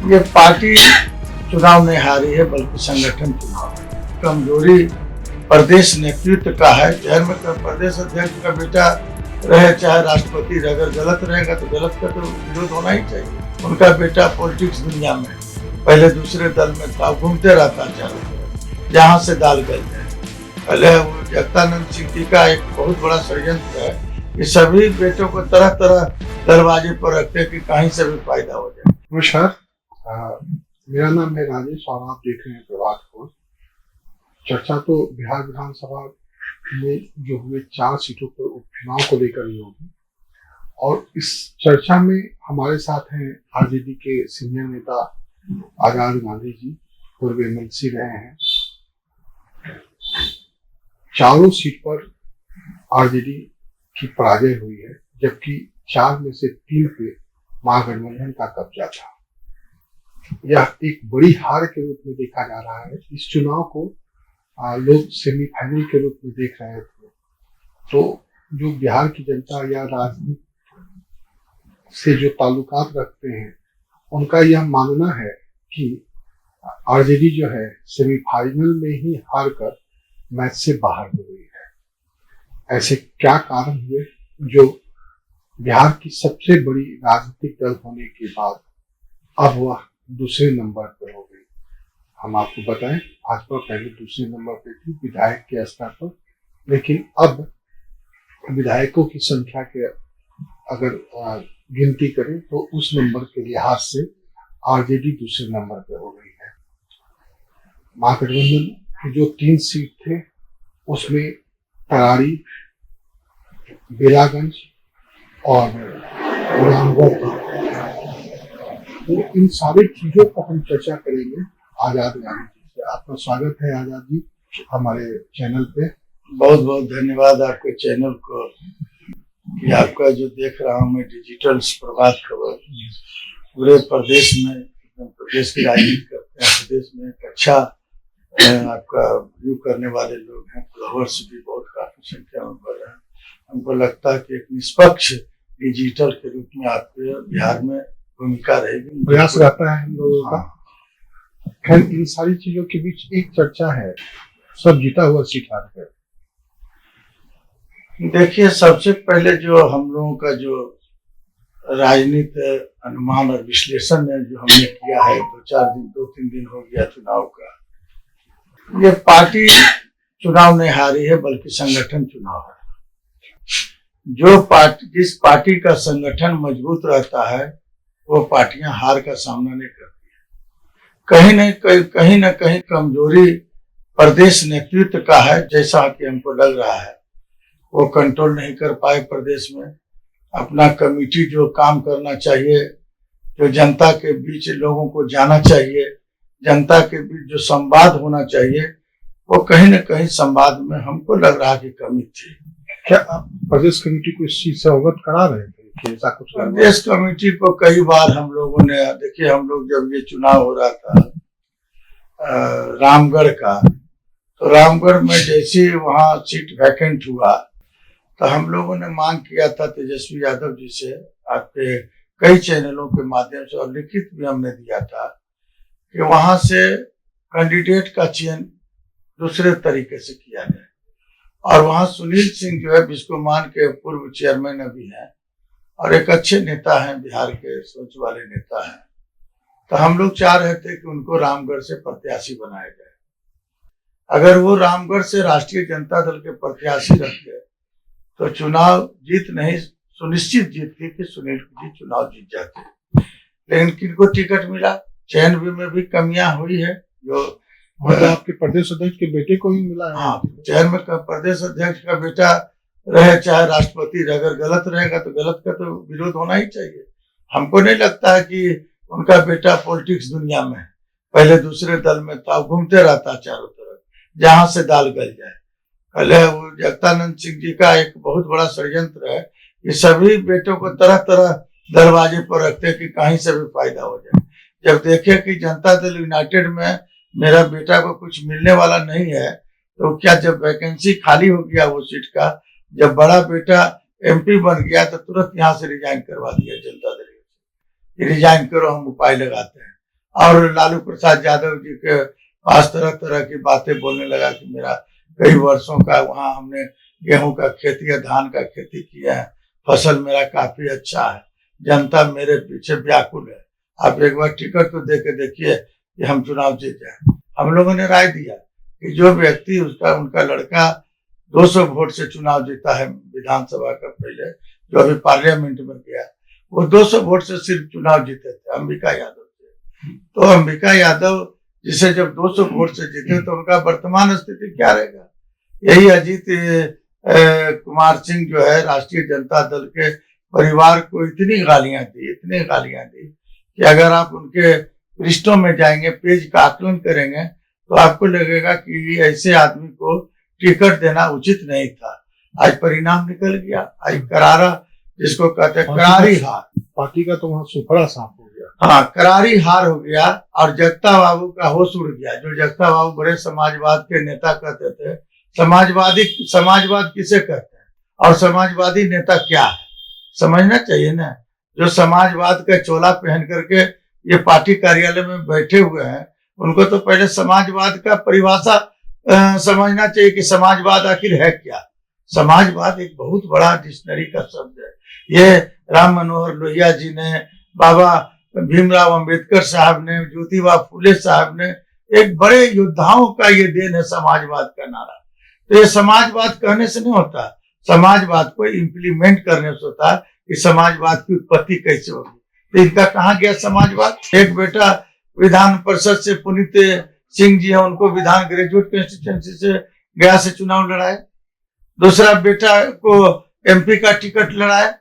ये पार्टी चुनाव नहीं हारी है बल्कि संगठन चुनाव है। कमजोरी प्रदेश नेतृत्व का है। शहर में प्रदेश अध्यक्ष का बेटा रहे चाहे राष्ट्रपति रहे, अगर गलत रहेगा तो गलत का तो विरोध होना ही चाहिए। उनका बेटा पॉलिटिक्स दुनिया में पहले दूसरे दल में था, घूमते रहता चारों तरफ, जहाँ से दाल गल जाए। पहले वो जगदानंद सिंह जी का एक बहुत बड़ा षड्यंत्र है कि सभी बेटों को तरह तरह दरवाजे पर रखते कि कहीं से भी फायदा हो जाए। नमस्कार, मेरा नाम है राजेश और आप देख रहे हैं प्रभात खबर। चर्चा तो बिहार विधानसभा में जो हुए 4 सीटों पर उपचुनाव को लेकर ही होगी और इस चर्चा में हमारे साथ हैं आरजेडी के सीनियर नेता आजाद गांधी जी, पूर्व एमएलसी रहे हैं। चारों सीट पर आरजेडी की पराजय हुई है, जबकि 4 में से 3 पे महागठबंधन का कब्जा था। यह एक बड़ी हार के रूप में देखा जा रहा है। इस चुनाव को लोग सेमीफाइनल के रूप में देख रहे थे। तो जो बिहार की जनता या राजनीति से जो ताल्लुकात रखते हैं, उनका यह मानना है कि आरजेडी जो है सेमीफाइनल में ही हार कर मैच से बाहर हो गई है। ऐसे क्या कारण हुए जो बिहार की सबसे बड़ी राजनीतिक दल होने के बाद अब वह दूसरे नंबर पर हो गई? हम आपको बताएं, भाजपा पहले दूसरे नंबर पर थी विधायक के स्तर पर, लेकिन अब विधायकों की संख्या के अगर गिनती करें तो उस नंबर के लिहाज से आरजेडी दूसरे नंबर पर हो गई है। महागठबंधन के जो 3 सीट थे उसमें तरारी, बेलागंज और रामगढ़, तो इन सारी चीजों पर हम चर्चा करेंगे आजाद गांधी जी से। आपका स्वागत है आजाद जी हमारे चैनल पे। बहुत बहुत धन्यवाद आपके चैनल को कि आपका जो देख रहा हूँ मैं डिजिटल प्रभात खबर पूरे प्रदेश में, प्रदेश की राजनीति करते हैं, प्रदेश में एक अच्छा आपका व्यू करने वाले लोग हैं। फॉलोअर्स भी बहुत काफी संख्या में बढ़ रहे हैं। हमको लगता है कि एक निष्पक्ष डिजिटल के रूप में आपके बिहार में भूमिका रहेगी, प्रयास रहता है हम लोगों का। खैर, इन सारी चीजों के बीच एक चर्चा है, सब जीता हुआ सीट हार गए। देखिए, सबसे पहले जो हम लोगों का जो राजनीति अनुमान और विश्लेषण है जो हमने किया है, 2-3 दिन हो गया चुनाव का, ये पार्टी चुनाव नहीं हारी है बल्कि संगठन चुनाव है। जिस पार्टी का संगठन मजबूत रहता है वो पार्टियां हार का सामना नहीं करती है। कहीं न कहीं कमजोरी प्रदेश नेतृत्व का है, जैसा कि हमको लग रहा है। वो कंट्रोल नहीं कर पाए प्रदेश में। अपना कमेटी जो काम करना चाहिए, जो जनता के बीच लोगों को जाना चाहिए, जनता के बीच जो संवाद होना चाहिए, वो कहीं न कहीं संवाद में हमको लग रहा कि कमी थी। क्या आप प्रदेश कमेटी को इस चीज से अवगत करा रहे थे कि ऐसा कुछ? प्रदेश कमेटी को कई बार हम लोगों ने, देखिए हम लोग जब ये चुनाव हो रहा था रामगढ़ का, तो रामगढ़ में जैसे वहाँ सीट वैकेंट हुआ तो हम लोगों ने मांग किया था तेजस्वी यादव जी से, आपके कई चैनलों के माध्यम से, और लिखित भी हमने दिया था कि वहां से कैंडिडेट का चयन दूसरे तरीके से किया जाए। और वहां सुनील सिंह जो है बिस्कोमान के पूर्व चेयरमैन अभी हैं और एक अच्छे नेता हैं, बिहार के सोच वाले नेता हैं। तो हम लोग चाह रहे थे कि उनको रामगढ़ से प्रत्याशी बनाया जाए। अगर वो रामगढ़ से राष्ट्रीय जनता दल के प्रत्याशी रहते तो चुनाव जीत नहीं सुनिश्चित जीत थी कि सुनील जी चुनाव जीत जाते, लेकिन किनको टिकट मिला। चयन में भी कमियां हुई है। जो मतलब आपके प्रदेश अध्यक्ष के बेटे को ही मिला है? हाँ, चयन में प्रदेश अध्यक्ष का बेटा रहे चाहे राष्ट्रपति रहे, अगर गलत रहेगा तो गलत का तो विरोध होना ही चाहिए। हमको नहीं लगता है कि उनका बेटा पॉलिटिक्स दुनिया में पहले दूसरे दल में था, घूमते रहता चारों तरफ, जहां से दाल गल जाए। पहले वो जगदानंद सिंह जी का एक बहुत बड़ा षड्यंत्र है कि सभी बेटों को तरह तरह दरवाजे पर रखते कि कहीं से भी फायदा हो जाए। जब देखे कि जनता दल यूनाइटेड में मेरा बेटा को कुछ मिलने वाला नहीं है, तो क्या जब वैकेंसी खाली हो गया वो सीट का, जब बड़ा बेटा एमपी बन गया तो तुरंत यहाँ से रिजाइन करवा दिया जनता दल से। रिजाइन करो, हम उपाय लगाते हैं। और लालू प्रसाद यादव जी के पास तरह तरह की बातें बोलने लगा कि मेरा कई वर्षों का वहां हमने गेहूं का खेती या धान का खेती किया है, फसल मेरा काफी अच्छा है, जनता मेरे पीछे व्याकुल है, आप एक बार टिकट तो दे के देखिए कि हम चुनाव जीत जाए। हम लोगों ने राय दिया कि जो व्यक्ति उनका लड़का 200 वोट से चुनाव जीता है विधानसभा का, पहले जो अभी पार्लियामेंट में गया, वो 200 वोट से सिर्फ चुनाव जीते थे, अंबिका यादव से। तो अंबिका यादव जिसे जब 200 वोट से जीते तो उनका वर्तमान स्थिति क्या रहेगा? यही अजीत कुमार सिंह जो है राष्ट्रीय जनता दल के परिवार को इतनी गालियां दी कि अगर आप उनके पृष्ठों में जाएंगे, पेज का आकलन करेंगे, तो आपको लगेगा कि ऐसे आदमी को टिकट देना उचित नहीं था। आज परिणाम निकल गया, आज करारा, जिसको कहते हैं करारी हार, पार्टी का तो वहां सुपड़ा साफ हो गया। हाँ, करारी हार हो गया और जगता बाबू का होश उड़ गया। जो जगता बाबू बड़े समाजवाद के नेता कहते थे, समाजवाद किसे कहते हैं और समाजवादी नेता क्या है, समझना चाहिए ना। जो समाजवाद का चोला पहन करके ये पार्टी कार्यालय में बैठे हुए हैं, उनको तो पहले समाजवाद का परिभाषा समझना चाहिए कि समाजवाद आखिर है क्या। समाजवाद एक बहुत बड़ा डिक्शनरी का शब्द है। ये राम मनोहर लोहिया जी ने, बाबा भीमराव अंबेडकर साहब ने, ज्योतिबा फुले साहब ने, एक बड़े योद्धाओं का ये देन है समाजवाद का नारा। तो ये समाजवाद कहने से नहीं होता, समाजवाद को इम्प्लीमेंट करने से होता है कि समाजवाद की उत्पत्ति कैसे होगी। तो इनका कहाँ गया समाजवाद? एक बेटा विधान परिषद से पुनीत सिंह जी है, उनको विधान ग्रेजुएट कंस्टिट्यूएंसी से गया से चुनाव लड़ाए। दूसरा बेटा को एमपी का टिकट लड़ाए।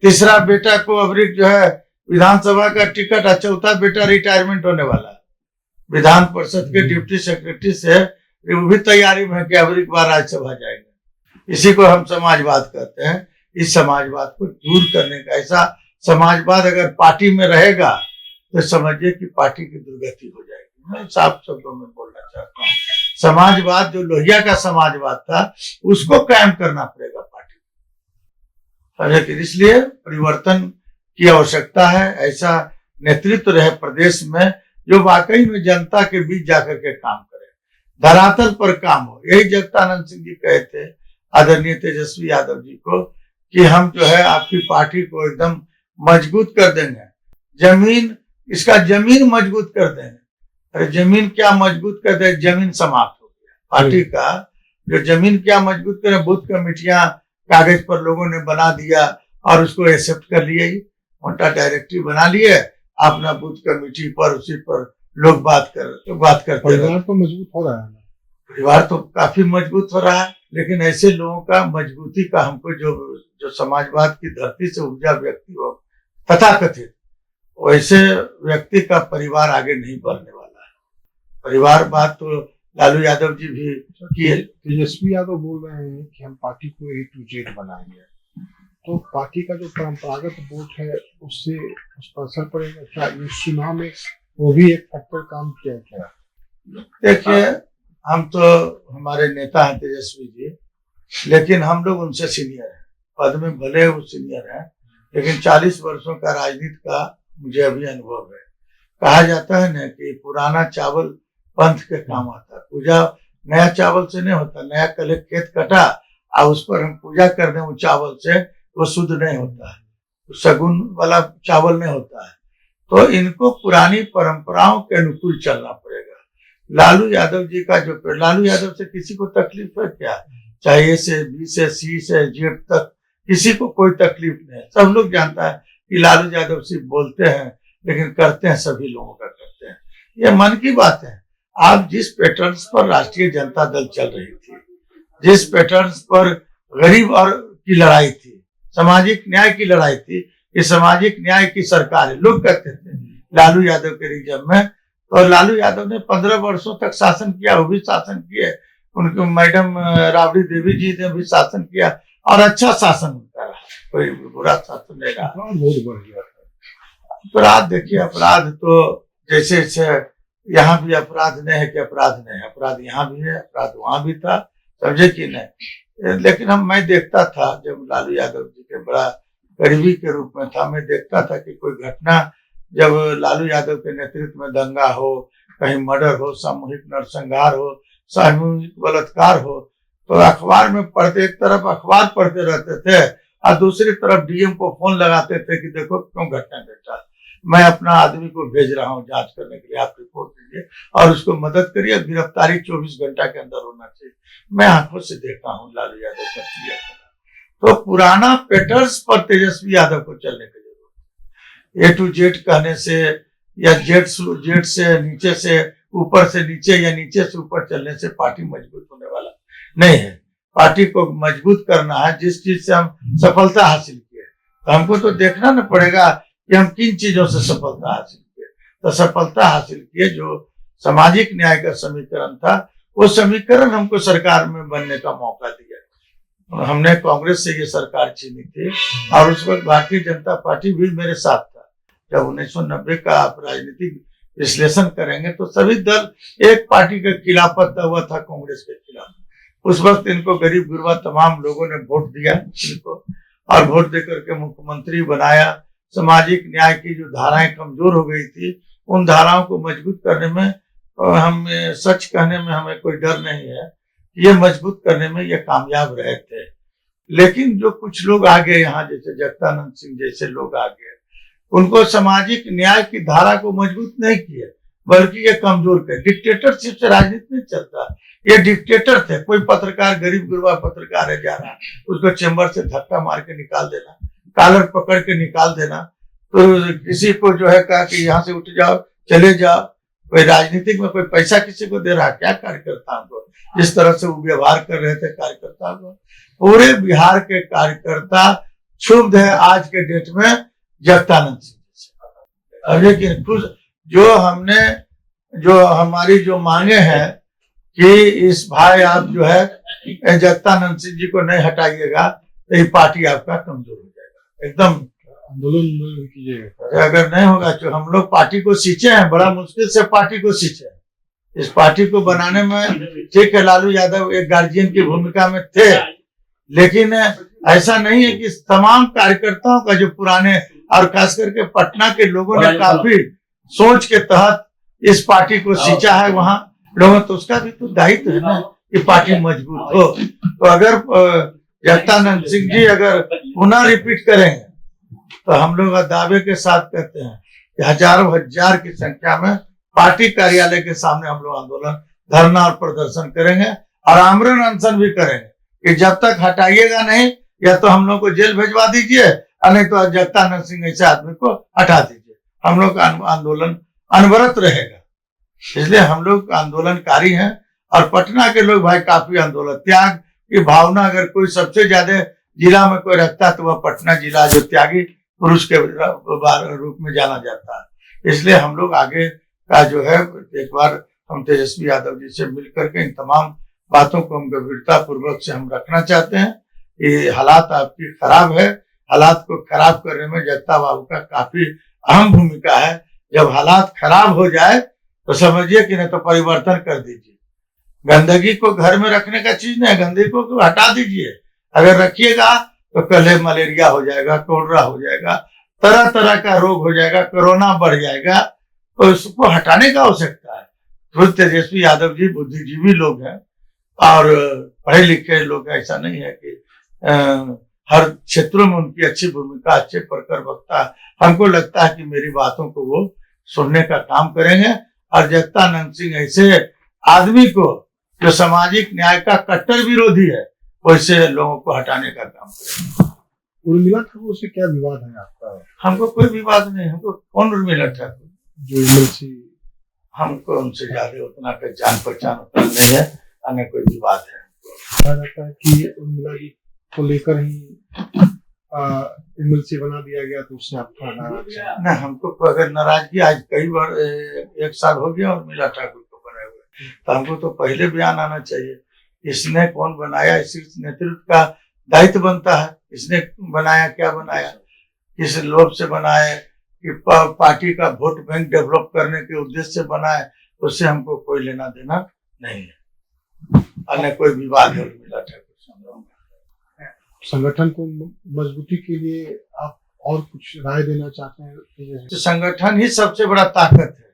तीसरा बेटा को अबरी जो है विधानसभा का टिकट, और चौथा बेटा रिटायरमेंट होने वाला है विधान परिषद के डिप्टी सेक्रेटरी से, वो भी तैयारी में है कि अबरी बार राज्यसभा जाएंगे। इसी को हम समाजवाद कहते हैं। इस समाजवाद को दूर करने का, ऐसा समाजवाद अगर पार्टी में रहेगा तो समझिए कि पार्टी की दुर्गति हो जाएगी। मैं साफ शब्दों में बोलना चाहता हूँ, समाजवाद जो लोहिया का समाजवाद था, उसको कायम करना पड़ेगा पार्टी। इसलिए परिवर्तन की आवश्यकता है। ऐसा नेतृत्व रहे प्रदेश में जो वाकई में जनता के बीच जाकर के काम करे, धरातल पर काम हो। यही जगतानंद सिंह जी कहे थे आदरणीय तेजस्वी यादव जी को कि हम जो है आपकी पार्टी को एकदम मजबूत कर देंगे, जमीन मजबूत कर देंगे। अरे जमीन क्या मजबूत कर दे, जमीन समाप्त हो गया पार्टी का। जो जमीन क्या मजबूत करे, बूथ कमेटियां कागज पर लोगों ने बना दिया और उसको एक्सेप्ट कर लिया, मोटा डायरेक्टिव बना लिए अपना बूथ कमेटी पर, उसी पर लोग बात करते। परिवार तो मजबूत हो रहा है ना, परिवार तो काफी मजबूत हो रहा है, लेकिन ऐसे लोगों का मजबूती का हमको जो समाजवाद की धरती से उपजा व्यक्ति हो तथाकथित, वैसे व्यक्ति का परिवार आगे नहीं बढ़ने वाला है। परिवार बात तो लालू यादव जी भी किए। तेजस्वी यादव बोल रहे हैं कि हम पार्टी को A to Z बनाएंगे, तो पार्टी का जो परंपरागत वोट है उससे उस पर असर पड़ेगा क्या? इस चुनाव में वो भी एक फैक्टर काम किया क्या? देखिए, हम तो हमारे नेता हैं तेजस्वी जी, लेकिन हम लोग उनसे सीनियर हैं, पद में भले वो सीनियर हैं, लेकिन 40 वर्षों का राजनीति का मुझे अभी अनुभव है। कहा जाता है ना कि पुराना चावल पंथ के काम आता है। पूजा नया चावल से नहीं होता। नया कल खेत कटा और उस पर हम पूजा कर दें उस चावल से, वो शुद्ध नहीं होता है, सगुन वाला चावल नहीं होता है। तो इनको पुरानी परंपराओं के अनुकूल चलना पड़ेगा। लालू यादव जी का जो, लालू यादव से किसी को तकलीफ है क्या? चाहे ए से बी से सी से जेड तक किसी को कोई तकलीफ नहीं है। सब लोग जानता है कि लालू यादव सिर्फ बोलते हैं, लेकिन करते हैं सभी लोगों का करते हैं। ये मन की बात है। आप जिस पैटर्न्स पर राष्ट्रीय जनता दल चल रही थी, जिस पैटर्न्स पर गरीब और की लड़ाई थी, सामाजिक न्याय की लड़ाई थी, ये सामाजिक न्याय की सरकार है, लोग कहते थे लालू यादव के रिजम में। और लालू यादव ने 15 वर्षों तक शासन किया, वो भी शासन किए, उनके मैडम राबड़ी देवी जी ने भी शासन किया और अच्छा शासन उनका रहा, कोई बुरा शासन नहीं रहा। बहुत बढ़ गया। अपराध देखिए, अपराध तो जैसे यहाँ भी अपराध नहीं है कि अपराध नहीं है, अपराध यहाँ भी है, अपराध वहां भी था, समझे कि नहीं। लेकिन मैं देखता था जब लालू यादव जी के बड़ा करीबी के रूप में था, मैं देखता था कि कोई घटना जब लालू यादव के नेतृत्व में दंगा हो, कहीं मर्डर हो, सामूहिक नरसंहार हो, सामूहिक बलात्कार हो, तो अखबार में पढ़ते, एक तरफ अखबार पढ़ते रहते थे और दूसरी तरफ डीएम को फोन लगाते थे कि देखो क्यों घटना घटा, मैं अपना आदमी को भेज रहा हूँ जांच करने के लिए, आप रिपोर्ट दीजिए और उसको मदद करिए, गिरफ्तारी 24 घंटा के अंदर होना चाहिए। मैं आंखों से देखा हूँ लालू यादव का किया। तो पुराना पैटर्न्स पर तेजस्वी यादव को चलने की जरूरत है। ए टू जेड कहने से या जेड से नीचे से ऊपर से नीचे या नीचे से ऊपर चलने से पार्टी मजबूत होने वाला नहीं है। पार्टी को मजबूत करना है, जिस चीज से हम सफलता हासिल किए, तो हमको तो देखना न पड़ेगा कि हम किन चीजों से सफलता हासिल किए। तो सफलता हासिल किए जो सामाजिक न्याय का समीकरण था, वो समीकरण हमको सरकार में बनने का मौका दिया। और हमने कांग्रेस से ये सरकार छीनी थी और उस वक्त भारतीय जनता पार्टी भी मेरे साथ था। जब 1990 का आप राजनीतिक विश्लेषण करेंगे तो सभी दल एक पार्टी के खिलाफ हुआ था, कांग्रेस के खिलाफ। उस वक्त इनको गरीब गुरबा तमाम लोगों ने वोट दिया इनको, और वोट देकर के मुख्यमंत्री बनाया। सामाजिक न्याय की जो धाराएं कमजोर हो गई थी, उन धाराओं को मजबूत करने में, हम सच कहने में हमें कोई डर नहीं है, ये मजबूत करने में ये कामयाब रहे थे। लेकिन जो कुछ लोग आगे यहाँ, जैसे जगदानंद सिंह जैसे लोग आगे, उनको सामाजिक न्याय की धारा को मजबूत नहीं किया, बल्कि ये कमजोर कर। डिक्टेटरशिप से राजनीति नहीं चलता। ये डिक्टेटर थे। कोई पत्रकार, गरीब गुरबा पत्रकार है जा रहा, उसको चेंबर से धक्का मार के निकाल देना, कॉलर पकड़ के निकाल देना। तो किसी को जो है कहा कि यहाँ से उठ जाओ, चले जाओ। कोई राजनीतिक में कोई पैसा किसी को दे रहा, क्या कार्यकर्ताओं को जिस तरह से वो व्यवहार कर रहे थे कार्यकर्ताओं को। पूरे बिहार के कार्यकर्ता क्षुब्ध है आज के डेट में जगदानंद सिंह से। अब लेकिन खुद जो हमारी जो मांगे हैं कि इस भाई आप जो है जगदानंद सिंह जी को नहीं हटाइएगा तो ये पार्टी आपका कमजोर हो जाएगा, एकदम आंदोलन कीजिएगा। अगर नहीं होगा तो हम लोग पार्टी को सींचे हैं, बड़ा मुश्किल से पार्टी को सींचे हैं। इस पार्टी को बनाने में ठीक है, लालू यादव एक गार्जियन की भूमिका में थे, लेकिन ऐसा नहीं है कि तमाम कार्यकर्ताओं का जो पुराने और खास करके पटना के लोगों ने काफी सोच के तहत इस पार्टी को सींचा है वहां लोगों, तो उसका भी तो दायित्व है ना कि पार्टी मजबूत हो। तो अगर जगदानंद सिंह जी अगर पुनः रिपीट करेंगे तो हम लोग दावे के साथ कहते हैं कि हजारों हजार की संख्या में पार्टी कार्यालय के सामने हम लोग आंदोलन, धरना और प्रदर्शन करेंगे और आमरण अनशन भी करेंगे कि जब तक हटाइएगा नहीं, या तो हम लोग को जेल भेजवा दीजिए और नहीं तो जगदानंद सिंह ऐसे आदमी को हटा दीजिए। हम लोग का आंदोलन अनवरत रहेगा। इसलिए हम लोग आंदोलनकारी हैं और पटना के लोग भाई काफी आंदोलन, त्याग की भावना अगर कोई सबसे ज्यादा जिला में कोई रखता है तो वह पटना जिला, जो त्यागी पुरुष के रूप में जाना जाता है। इसलिए हम लोग आगे का जो है, एक बार हम तेजस्वी यादव जी से मिलकर के इन तमाम बातों को हम गंभीरता पूर्वक से हम रखना चाहते हैं। ये हालात आपकी खराब है, हालात को खराब करने में जगता बाबू का काफी अहम भूमिका है। जब हालात खराब हो जाए तो समझिए कि नहीं तो परिवर्तन कर दीजिए। गंदगी को घर में रखने का चीज नहीं, गंदगी को हटा दीजिए। अगर रखिएगा तो कल मलेरिया हो जाएगा, कोलरा हो जाएगा, तरह तरह का रोग हो जाएगा, कोरोना बढ़ जाएगा। तो इसको हटाने का आवश्यकता है। खुद तेजस्वी यादव जी बुद्धिजीवी लोग हैं और पढ़े लिखे लोग हैं। ऐसा नहीं है कि हर क्षेत्रों में उनकी अच्छी भूमिका, अच्छे प्रखर वक्ता। हमको लगता है कि मेरी बातों को वो सुनने का काम करेंगे और जगदानंद सिंह ऐसे आदमी को जो सामाजिक न्याय का कट्टर विरोधी है, वैसे लोगों को हटाने का काम करेंगे। उर्मिला ठाकुर से क्या विवाद है आपका? हमको कोई विवाद नहीं। हमको कौन उर्मिला ठाकुर? जो एमएलसी, हमको उनसे ज्यादा उतना का जान पहचान उतना नहीं है, हमें कोई विवाद है। कहा जाता है कि उर्मिला जी को लेकर ही एमएलसी बना दिया गया, तो उससे आपका नाराज है? ना, हमको अगर नाराजगी, आज कई बार 1 साल हो गया उर्मिला ठाकुर को बनाए हुए, तो हमको तो पहले बयान आना चाहिए। इसने कौन बनाया, इसी नेतृत्व का दायित्व बनता है। इसने बनाया, क्या बनाया, किस लोभ से बनाए, कि पार्टी का वोट बैंक डेवलप करने के उद्देश्य से बनाए, उससे हमको कोई लेना देना नहीं है। अन्य कोई विवाद है उर्मिला ठाकुर से। संगठन को मजबूती के लिए आप और कुछ राय देना चाहते हैं? तो संगठन ही सबसे बड़ा ताकत है।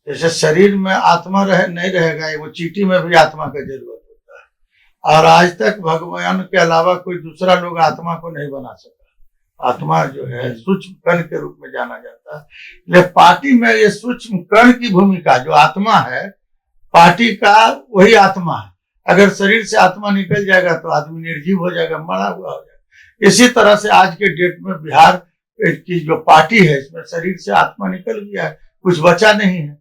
जैसे शरीर में आत्मा नहीं रहेगा, वो चींटी में भी आत्मा का जरूरत होता है। और आज तक भगवान के अलावा कोई दूसरा लोग आत्मा को नहीं बना सका। आत्मा जो है सूक्ष्म कण के रूप में जाना जाता है। लेकिन पार्टी में ये सूक्ष्म कण की भूमिका, जो आत्मा है पार्टी का, वही आत्मा है। अगर शरीर से आत्मा निकल जाएगा तो आदमी निर्जीव हो जाएगा, मरा हुआ हो जाएगा। इसी तरह से आज के डेट में बिहार की जो पार्टी है, इसमें शरीर से आत्मा निकल गया है, कुछ बचा नहीं है।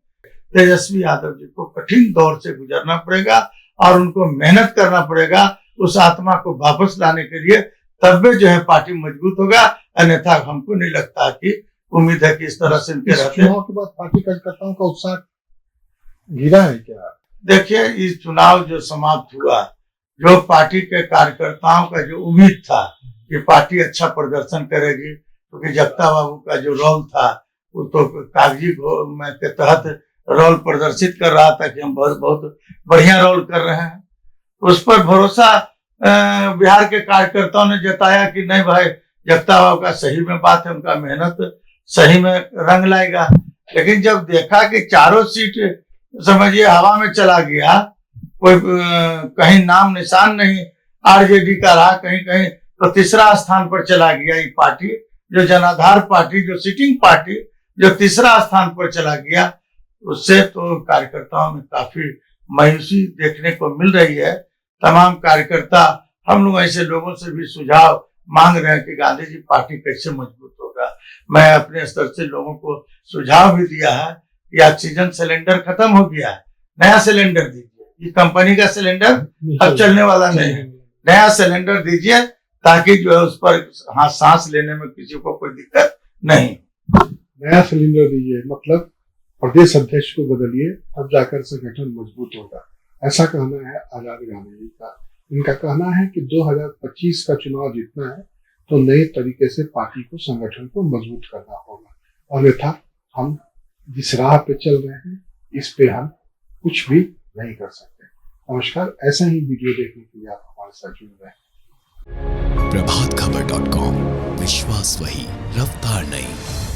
तेजस्वी यादव जी को कठिन दौर से गुजरना पड़ेगा और उनको मेहनत करना पड़ेगा उस आत्मा को वापस लाने के लिए, तब भी जो है पार्टी मजबूत होगा। अन्यथा हमको नहीं लगता कि उम्मीद है कि इस तरह से इनके रहते। चुनाव के बाद पार्टी कार्यकर्ताओं का उत्साह गिरा है क्या? देखिए, इस चुनाव जो समाप्त हुआ, जो पार्टी के कार्यकर्ताओं का जो उम्मीद था कि पार्टी अच्छा प्रदर्शन करेगी, क्योंकि जगता बाबू का जो रोल था वो तो कागजी के तहत रोल प्रदर्शित कर रहा था कि हम बहुत बढ़िया रोल कर रहे हैं। उस पर भरोसा बिहार के कार्यकर्ताओं ने जताया कि नहीं भाई, जगता बाबू का सही में बात है, उनका मेहनत सही में रंग लाएगा। लेकिन जब देखा कि चारों सीट समझिए हवा में चला गया, कोई कहीं नाम निशान नहीं आरजेडी का रहा, कहीं कहीं तो तीसरा स्थान पर चला गया ये पार्टी, जो जनाधार पार्टी, जो सिटिंग पार्टी, जो तीसरा स्थान पर चला गया। उससे तो कार्यकर्ताओं में काफी मायूसी देखने को मिल रही है। तमाम कार्यकर्ता, हम लोग ऐसे लोगों से भी सुझाव मांग रहे हैं कि गांधी जी पार्टी कैसे मजबूत होगा। मैं अपने स्तर से लोगों को सुझाव भी दिया है कि ऑक्सीजन सिलेंडर खत्म हो गया है, नया सिलेंडर दीजिए। ये कंपनी का सिलेंडर अब चलने वाला नहीं है, नया सिलेंडर दीजिए ताकि जो है उस पर सांस लेने में किसी को कोई दिक्कत नहीं। नया सिलेंडर दीजिए मतलब प्रदेश अध्यक्ष को बदलिए, तब जाकर संगठन मजबूत होगा, ऐसा कहना है आजाद गांधी जी का। इनका कहना है कि 2025 का चुनाव जीतना है तो नए तरीके से पार्टी को, संगठन को मजबूत करना होगा, अन्यथा हम जिस राह पे चल रहे हैं इस पे हम कुछ भी नहीं कर सकते। नमस्कार, ऐसा ही वीडियो देखने के लिए आप हमारे साथ जुड़ रहे हैं। प्रभातखबर.com, विश्वास वही, रफ्तार नहीं।